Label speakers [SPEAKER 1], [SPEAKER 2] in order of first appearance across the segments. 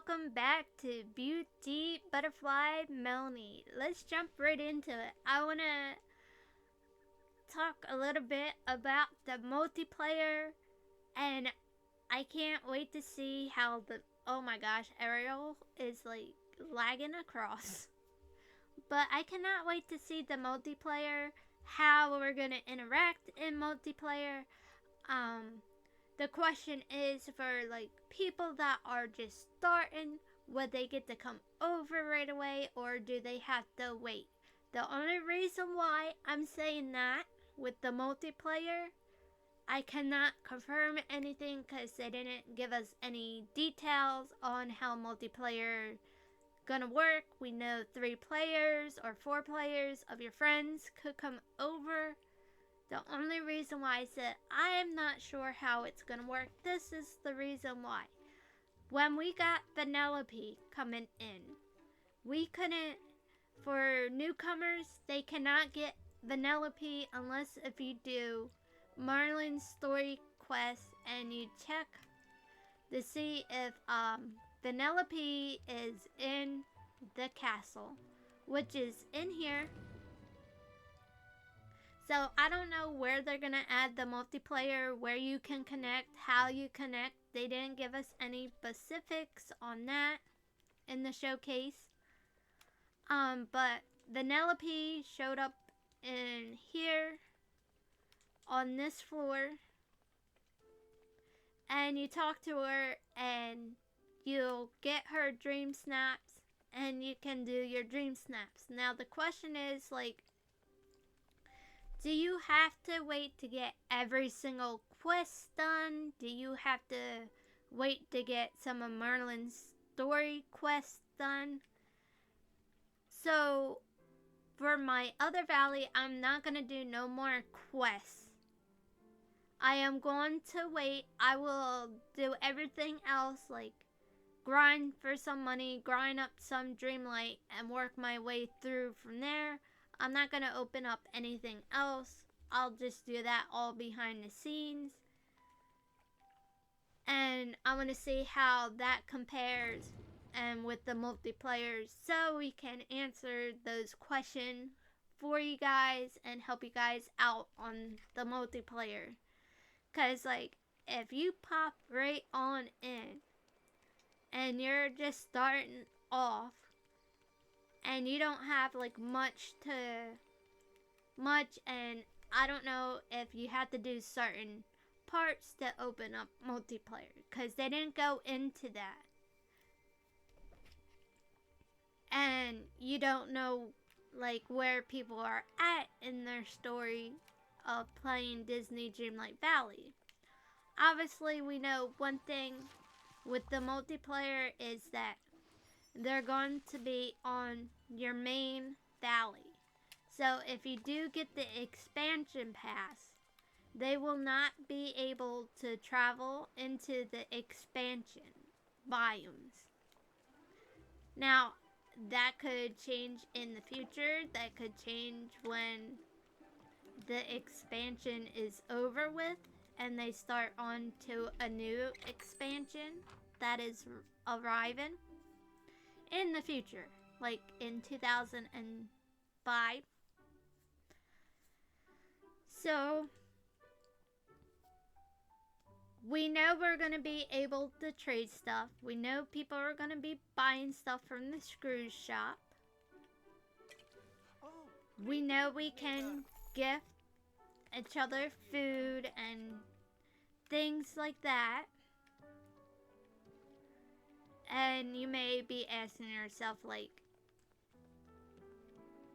[SPEAKER 1] welcome back to Beauty Butterfly Melanie. Let's jump right into it. I want to talk a little bit about the multiplayer, and I can't wait to see how oh my gosh, Ariel is like lagging across. But I cannot wait to see the multiplayer, how we're going to interact in multiplayer. The question is for like people that are just starting, would they get to come over right away or do they have to wait? The only reason why I'm saying that with the multiplayer, I cannot confirm anything because they didn't give us any details on how multiplayer gonna work. We know 3 players or 4 players of your friends could come over. The only reason why I said I am not sure how it's going to work, this is the reason why. When we got Vanellope coming in, we couldn't, for newcomers, they cannot get Vanellope unless if you do Marlin's story quest and you check to see if Vanellope is in the castle, which is in here. So I don't know where they're going to add the multiplayer, where you can connect, how you connect. They didn't give us any specifics on that in the showcase. But Vanellope showed up in here on this floor. And you talk to her and you'll get her dream snaps and you can do your dream snaps. Now the question is like, do you have to wait to get every single quest done? Do you have to wait to get some of Merlin's story quests done? So, for my other valley, I'm not going to do no more quests. I am going to wait. I will do everything else, like grind for some money, grind up some Dreamlight, and work my way through from there. I'm not going to open up anything else. I'll just do that all behind the scenes. And I want to see how that compares and with the multiplayer so we can answer those questions for you guys and help you guys out on the multiplayer. Because like if you pop right on in and you're just starting off and you don't have like much and I don't know if you have to do certain parts to open up multiplayer because they didn't go into that, and you don't know like where people are at in their story of playing Disney Dreamlight Valley. Obviously we know one thing with the multiplayer is that they're going to be on your main valley. So if you do get the expansion pass, they will not be able to travel into the expansion biomes. Now, that could change in the future. That could change when the expansion is over with and they start on to a new expansion that is arriving in the future, like in 2005. So we know we're going to be able to trade stuff. We know people are going to be buying stuff from the Scrooge shop. We know we can gift each other food and things like that. And you may be asking yourself like,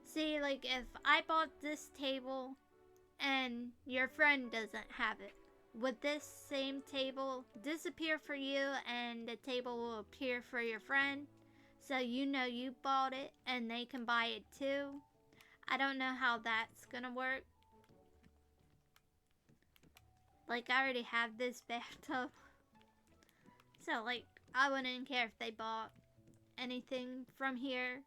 [SPEAKER 1] see, like if I bought this table and your friend doesn't have it, would this same table disappear for you and the table will appear for your friend? So you know you bought it and they can buy it too. I don't know how that's gonna work. Like I already have this bathtub. So like I wouldn't care if they bought anything from here.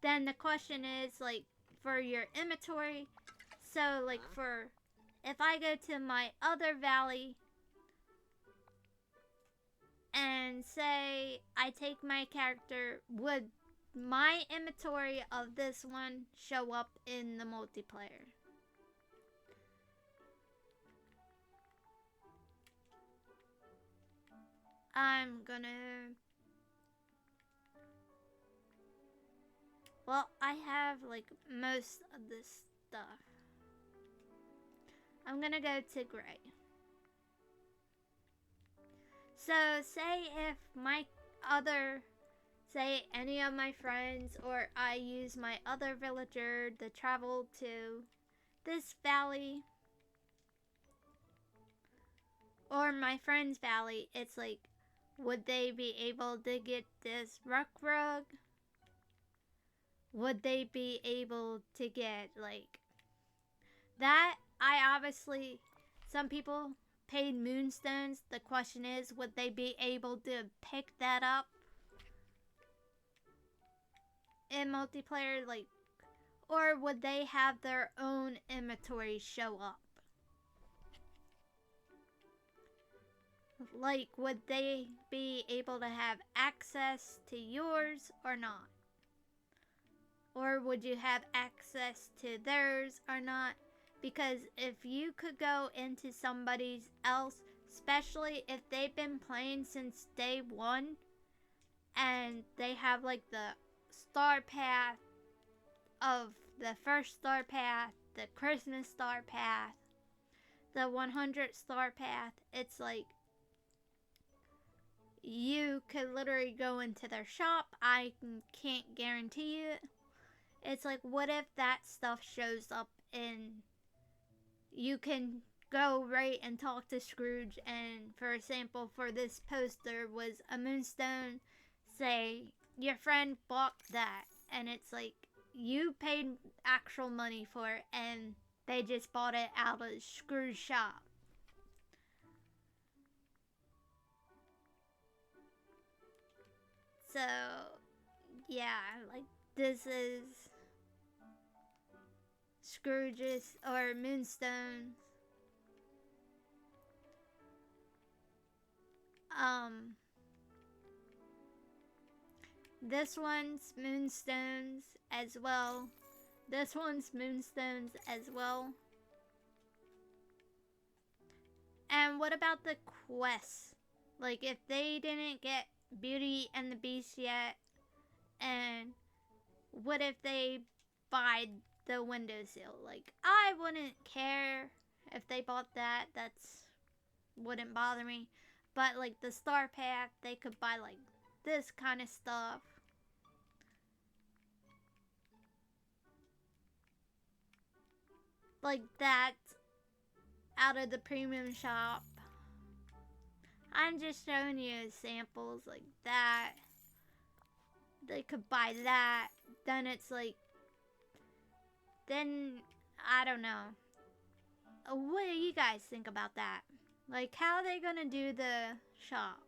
[SPEAKER 1] Then the question is like for your inventory. So like for if I go to my other valley and say I take my character, would my inventory of this one show up in the multiplayer? I'm gonna... Well, I have like most of this stuff. I'm gonna go to gray. So say if my other, say any of my friends, or I use my other villager to travel to this valley, or my friend's valley, it's like, would they be able to get this rock rug? Would they be able to get like that? I obviously, some people paid moonstones. The question is, would they be able to pick that up in multiplayer, like, or would they have their own inventory show up? Like, would they be able to have access to yours or not? Or would you have access to theirs or not? Because if you could go into somebody's else, especially if they've been playing since day one, and they have like the star path of the first star path, the Christmas star path, the 100 star path, it's like you could literally go into their shop. I can't guarantee it. It's like, what if that stuff shows up in, you can go right and talk to Scrooge, and for example, for this poster was a moonstone, say your friend bought that, and it's like you paid actual money for it and they just bought it out of Scrooge's shop. So yeah, like this is Scrooge's or Moonstone's this one's Moonstones as well. This one's Moonstones as well. And what about the quests? Like if they didn't get Beauty and the Beast yet, and what if they buy the windowsill? Like, I wouldn't care if they bought that. That's wouldn't bother me. But like the star path, they could buy like this kind of stuff. Like that out of the premium shop. I'm just showing you samples like that. They could buy that. Then it's like, then I don't know. What do you guys think about that? Like, how are they gonna do the shop?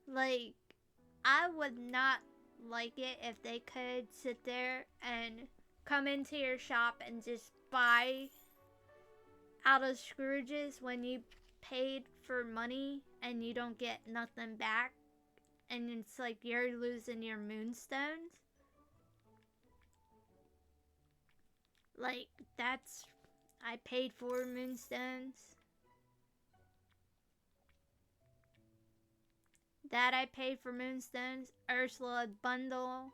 [SPEAKER 1] Like, I would not like it if they could sit there and come into your shop and just buy out of Scrooge's when you paid for money and you don't get nothing back, and it's like you're losing your moonstones. Like, that's, I paid for moonstones. That I paid for moonstones. Ursula bundle.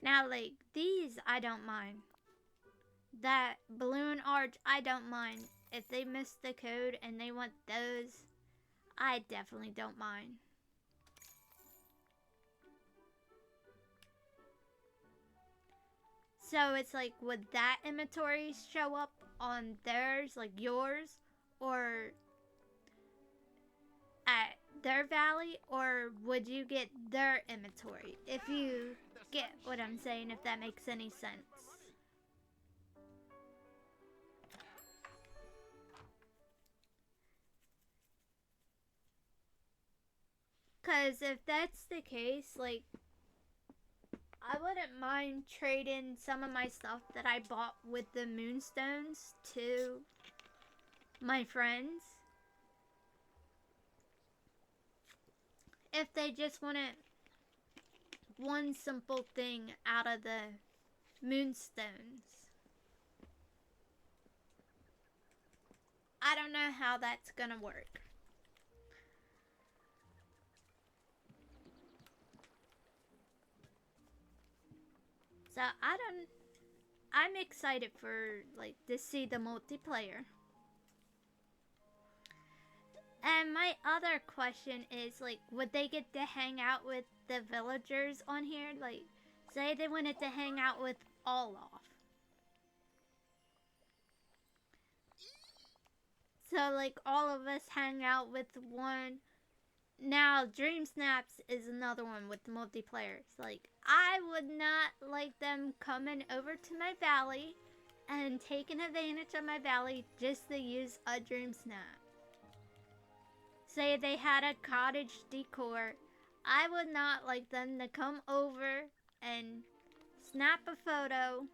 [SPEAKER 1] Now, like, these I don't mind. That balloon arch, I don't mind. If they missed the code and they want those, I definitely don't mind. So it's like, would that inventory show up on theirs, like yours, or at their valley, or would you get their inventory? If you get what I'm saying, if that makes any sense. Because if that's the case, like, I wouldn't mind trading some of my stuff that I bought with the moonstones to my friends, if they just wanted one simple thing out of the moonstones. I don't know how that's gonna work. So I'm excited for like to see the multiplayer. And my other question is like, would they get to hang out with the villagers on here? Like, say they wanted to hang out with Olaf. So like all of us hang out with one. Now Dream Snaps is another one with multiplayer. It's like I would not like them coming over to my valley and taking advantage of my valley just to use a Dream Snap. Say they had a cottage decor. I would not like them to come over and snap a photo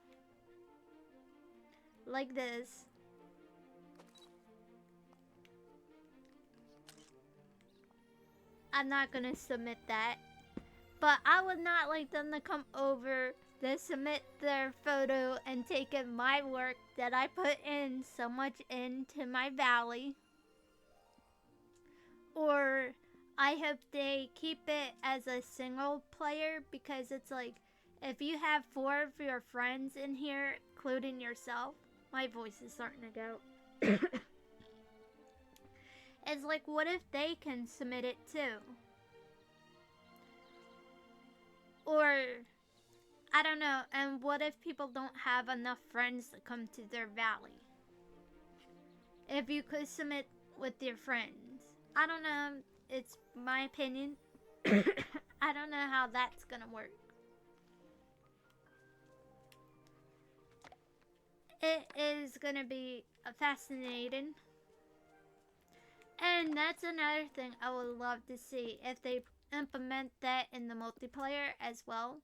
[SPEAKER 1] like this. I'm not gonna submit that. But I would not like them to come over to submit their photo and take in my work that I put in so much into my valley. Or I hope they keep it as a single player, because it's like if you have 4 of your friends in here, including yourself, my voice is starting to go. It's like, what if they can submit it too? Or, I don't know, and what if people don't have enough friends to come to their valley? If you could submit with your friends. I don't know, it's my opinion. I don't know how that's gonna work. It is gonna be fascinating. And that's another thing I would love to see if they implement that in the multiplayer as well.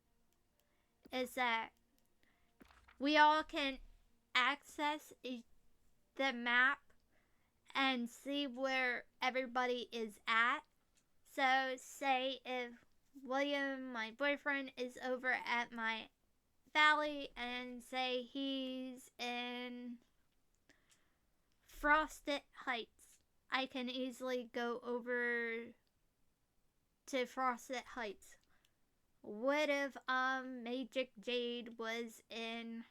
[SPEAKER 1] Is that we all can access the map and see where everybody is at. So say if William, my boyfriend, is over at my valley and say he's in Frosted Heights, I can easily go over to Frosted Heights. What if Magic Jade was in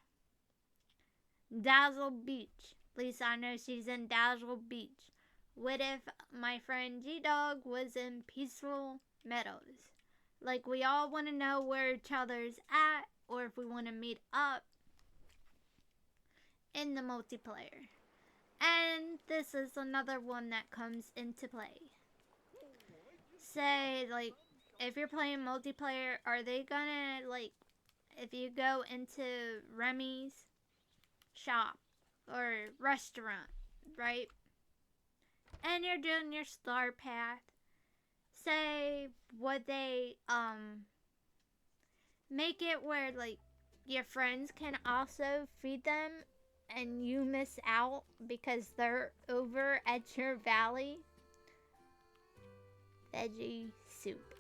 [SPEAKER 1] Dazzle Beach? At least I know she's in Dazzle Beach. What if my friend G-Dog was in Peaceful Meadows? Like, we all want to know where each other's at, or if we want to meet up in the multiplayer. And this is another one that comes into play. Say, like, if you're playing multiplayer, are they gonna, like, if you go into Remy's shop or restaurant, right? And you're doing your star path, say, would they, make it where, like, your friends can also feed them and you miss out because they're over at your valley? Veggie soup.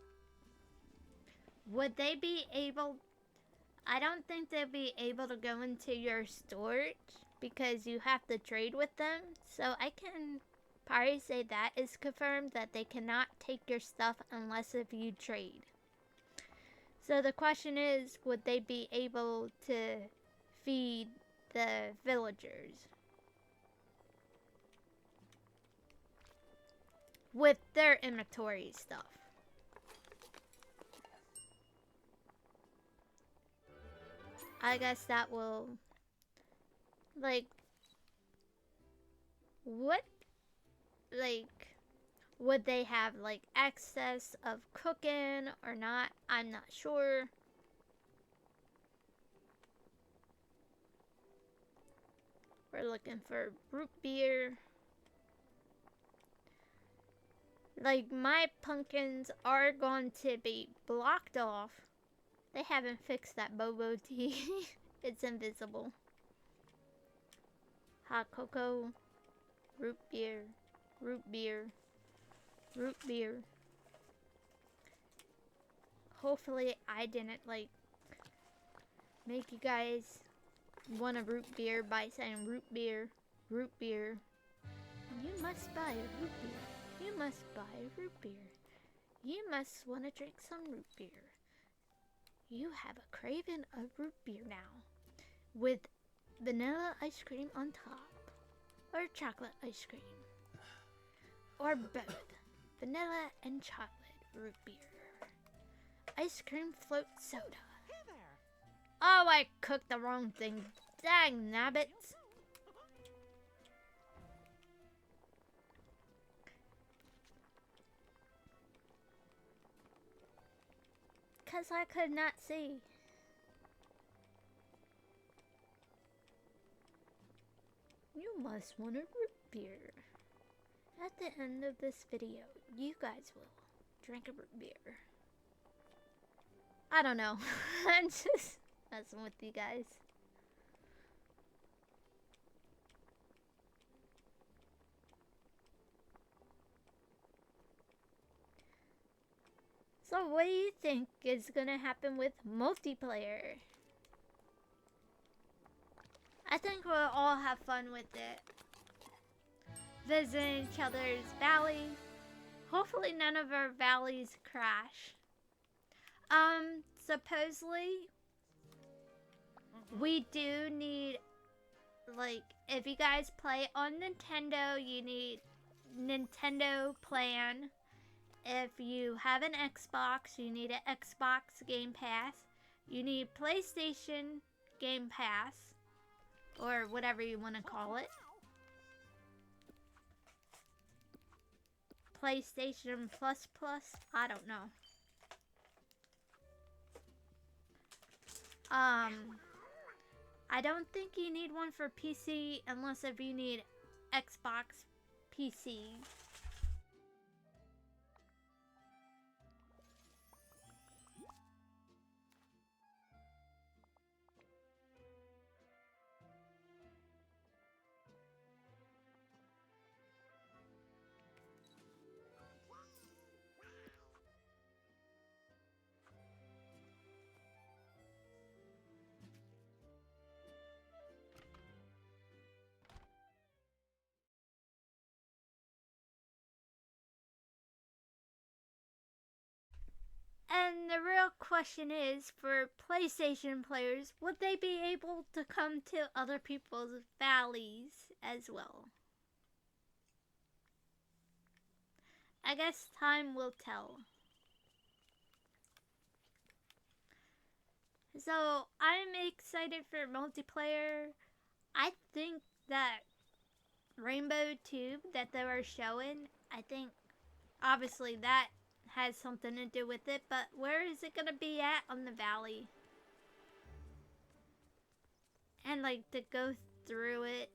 [SPEAKER 1] Would they be able... I don't think they'll be able to go into your storage because you have to trade with them. So I can probably say that is confirmed, that they cannot take your stuff unless if you trade. So the question is, would they be able to feed the villagers with their inventory stuff? I guess that will, like, what, like, would they have, like, access of cooking or not? I'm not sure. We're looking for root beer. Like, my pumpkins are going to be blocked off. They haven't fixed that boba tea. It's invisible. Hot cocoa. Root beer. Root beer. Root beer. Hopefully I didn't, like, make you guys want a root beer by saying root beer. Root beer. You must buy a root beer. You must buy a root beer. You must want to drink some root beer. You have a craving of root beer now, with vanilla ice cream on top, or chocolate ice cream, or both, vanilla and chocolate root beer, ice cream float soda. Oh, I cooked the wrong thing. Dang nabbits. Because I could not see. You must want a root beer. At the end of this video, you guys will drink a root beer. I don't know. I'm just messing with you guys. So what do you think is gonna happen with multiplayer? I think we'll all have fun with it. Visiting each other's valleys. Hopefully none of our valleys crash. Supposedly we do need, like, if you guys play on Nintendo, you need Nintendo plan. If you have an Xbox, you need an Xbox Game Pass. You need PlayStation Game Pass, or whatever you want to call it. PlayStation Plus Plus? I don't know. I don't think you need one for PC unless if you need Xbox PC. And the real question is, for PlayStation players, would they be able to come to other people's valleys as well? I guess time will tell. So, I'm excited for multiplayer. I think that Rainbow Tube that they were showing, I think obviously that has something to do with it, but where is it gonna be at on the valley? And like to go through it.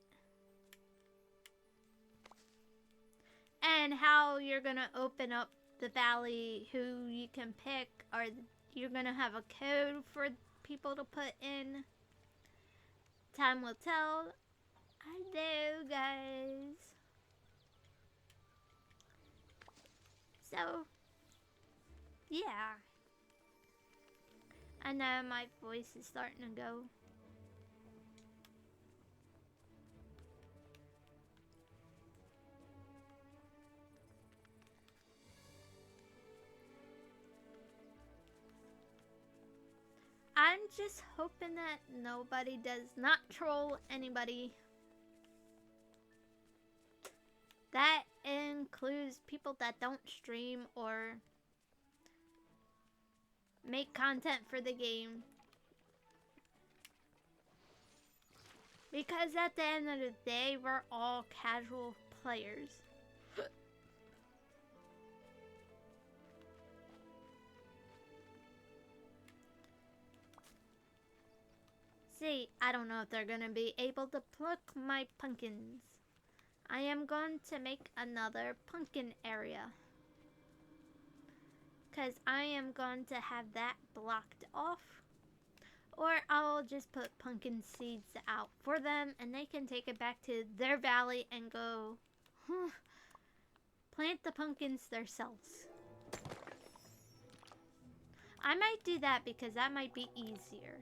[SPEAKER 1] And how you're gonna open up the valley, who you can pick, or you're gonna have a code for people to put in. Time will tell. Hello guys. So yeah. I know my voice is starting to go. I'm just hoping that nobody does not troll anybody. That includes people that don't stream or make content for the game. Because at the end of the day, we're all casual players. See, I don't know if they're gonna be able to pluck my pumpkins. I am going to make another pumpkin area. Because I am going to have that blocked off. Or I'll just put pumpkin seeds out for them and they can take it back to their valley and go Plant the pumpkins themselves. I might do that because that might be easier.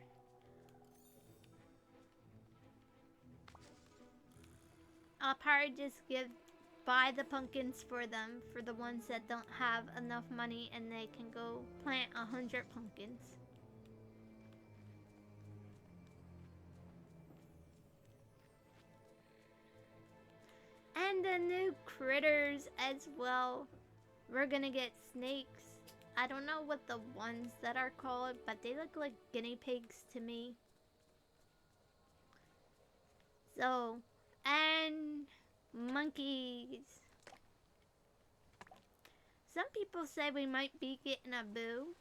[SPEAKER 1] I'll probably just buy the pumpkins for them, for the ones that don't have enough money, and they can go plant 100 pumpkins. And the new critters as well. We're gonna get snakes. I don't know what the ones that are called, but they look like guinea pigs to me. So, and monkeys. Some people say we might be getting a boo.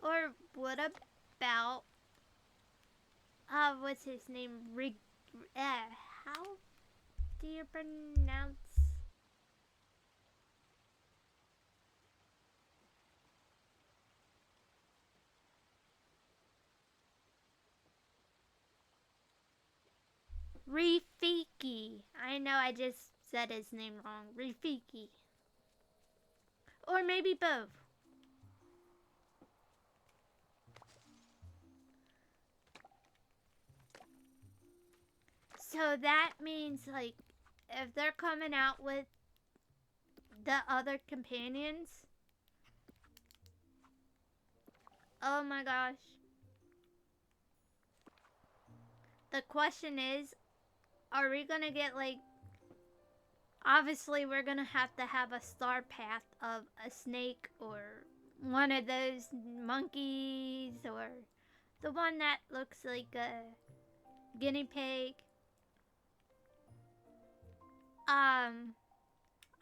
[SPEAKER 1] Or what about, what's his name? How do you pronounce? Rafiki. I know I just said his name wrong. Rafiki. Or maybe both. So that means, like, if they're coming out with the other companions. Oh my gosh. The question is, are we gonna get, like, obviously we're gonna have to have a star path of a snake or one of those monkeys or the one that looks like a guinea pig.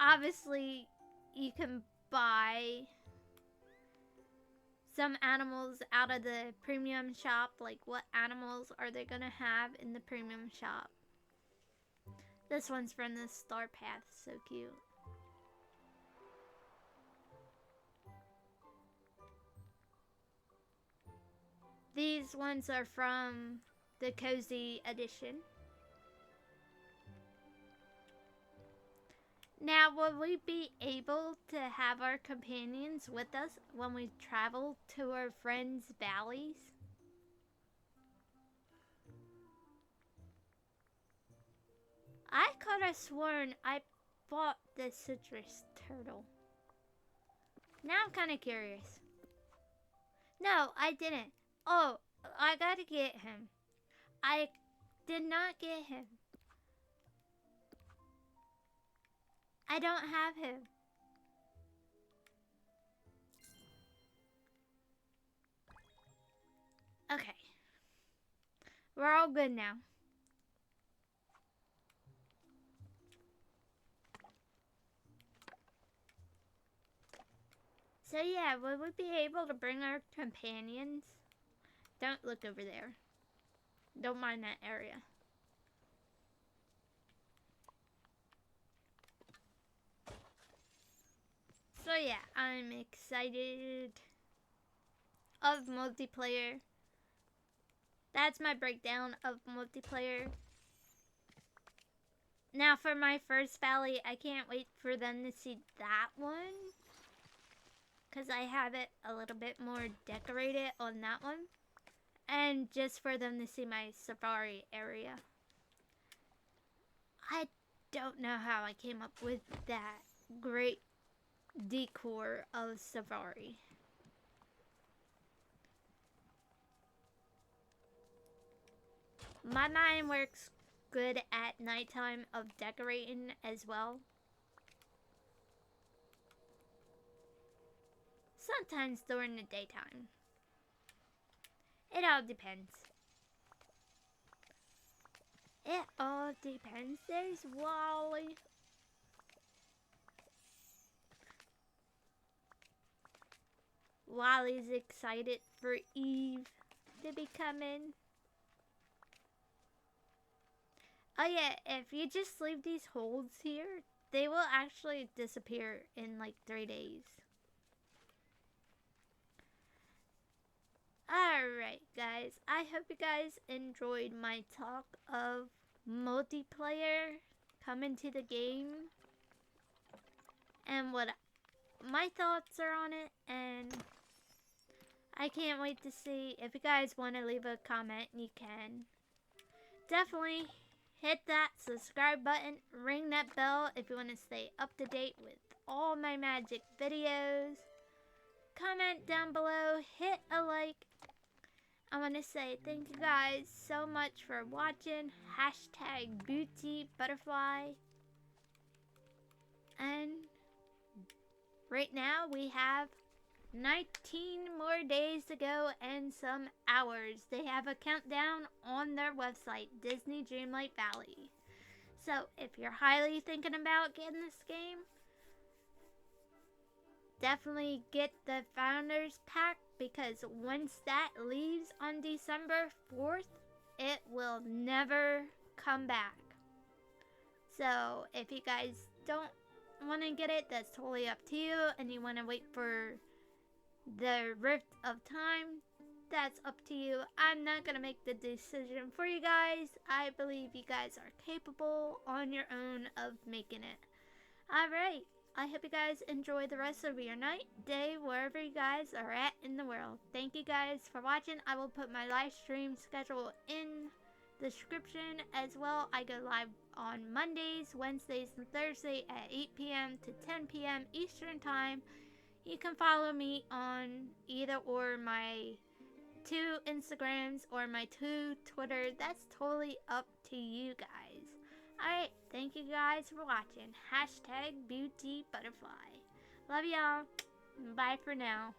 [SPEAKER 1] Obviously you can buy some animals out of the premium shop. Like, what animals are they gonna have in the premium shop? This one's from the Star Path, so cute. These ones are from the Cozy Edition. Now, will we be able to have our companions with us when we travel to our friends' valleys? I could have sworn I bought the citrus turtle. Now I'm kind of curious. No, I didn't. Oh, I gotta get him. I did not get him. I don't have him. Okay. We're all good now. So yeah, will we be able to bring our companions? Don't look over there. Don't mind that area. So yeah, I'm excited of multiplayer. That's my breakdown of multiplayer. Now for my first valley, I can't wait for them to see that one, because I have it a little bit more decorated on that one. And just for them to see my safari area. I don't know how I came up with that great decor of safari. My mind works good at nighttime of decorating as well. Sometimes during the daytime. It all depends. It all depends. There's Wally. Wally's excited for Eve to be coming. Oh yeah, if you just leave these holds here, they will actually disappear in like 3 days. Alright guys, I hope you guys enjoyed my talk of multiplayer coming to the game. and what my thoughts are on it, and I can't wait to see. If you guys want to leave a comment, you can. Definitely hit that subscribe button, ring that bell if you want to stay up to date with all my magic videos. Comment down below, hit a like. I want to say thank you guys so much for watching. Hashtag Beauty Butterfly. And right now we have 19 more days to go and some hours. They have a countdown on their website, Disney Dreamlight Valley. So if you're highly thinking about getting this game, definitely get the Founders Pack, because once that leaves on December 4th, it will never come back. So if you guys don't want to get it, that's totally up to you, and you want to wait for the Rift of Time, that's up to you. I'm not going to make the decision for you guys. I believe you guys are capable on your own of making it. Alright, I hope you guys enjoy the rest of your night, day, wherever you guys are at in the world. Thank you guys for watching. I will put my live stream schedule in the description as well. I go live on Mondays, Wednesdays, and Thursdays at 8 p.m. to 10 p.m. Eastern Time. You can follow me on either or my 2 Instagrams or my 2 Twitter. That's totally up to you guys. Alright, thank you guys for watching. Hashtag Beauty Butterfly. Love y'all. Bye for now.